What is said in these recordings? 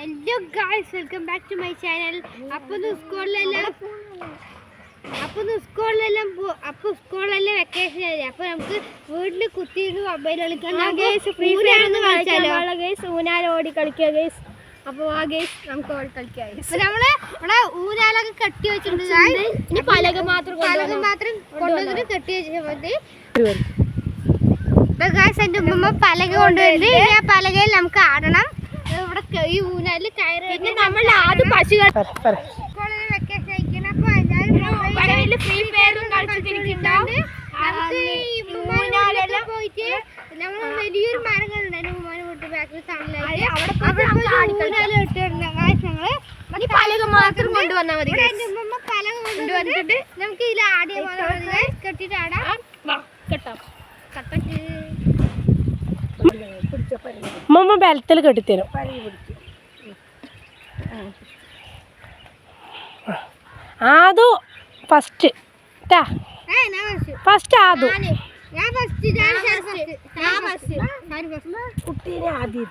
Hello guys, welcome back to my channel. അപ്പോൾ സ്കൂളിലെല്ലാം vacation ആയി. അപ്പോൾ നമുക്ക് വീട്ടിൽ കുത്തിയിരുന്ന് മൊബൈൽ കളിക്കാം. ഊനാലോടി കളിക്കുക ഗൈസ്. അപ്പോൾ ആ ഗൈസ് നമുക്ക് ഓടി കളിക്കാം. അപ്പോൾ നമ്മള് ഇവിടെ ഊനാലൊക്കെ കെട്ടി വെച്ചിട്ടുണ്ട്. പലക മാത്രം കൊണ്ടുവന്നിട്ട് കെട്ടി വെച്ചാൽ മതി. ഗായ്സ്, എൻ്റെ ഉമ്മ പലക കൊണ്ടുവരുന്നുണ്ട്. ആ പലകയിൽ നമുക്ക് ആടണം. ഇവിടെ ഈ ഊനാലിൽ കയറി നമ്മൾ ആദ്യം പശുകൾ വെക്കേഷൻ അയക്കണം. അപ്പൊ എല്ലാവരും ഫ്രീ ഫയറും കളിച്ചിട്ടുണ്ടാവും. പോയിട്ട് നമ്മൾ വലിയൊരു മരങ്ങളുണ്ട് ഉമ്മാനെ വീട്ട് ബാക്കിൽ പലക മാത്രം കൊണ്ടുവന്നാൽ മതി. ഉമ്മ പലക കൊണ്ടുവന്നിട്ട് നമുക്ക് ഇതിൽ ആടിയ കെട്ടിട്ട് ആടാം. കെട്ടാം മമ്മ ബലത്തിൽ കെട്ടിത്തരും. ആദു ഫസ്റ്റ് ഫസ്റ്റ് ആദു കുട്ടീനെ ആദ്യം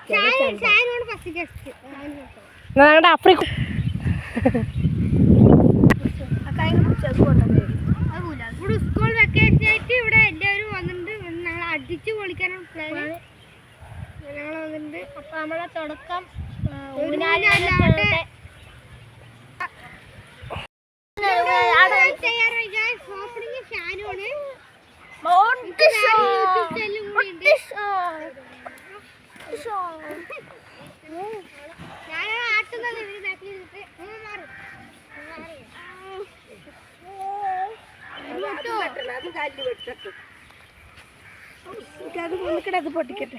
ഞങ്ങളുടെ അഫ്രിക്ക സ്കൂൾ വെക്കേഷൻ ആയിട്ട് ഇവിടെ എല്ലാവരും വന്നിട്ടുണ്ട്. ഞങ്ങൾ അടിച്ചു പൊളിക്കാനാണ് പ്ലാൻ. ഞങ്ങൾ വന്നിട്ടുണ്ട്. അപ്പൊ നമ്മളെ തുടക്കം അത് പൊട്ടിക്കട്ടെ.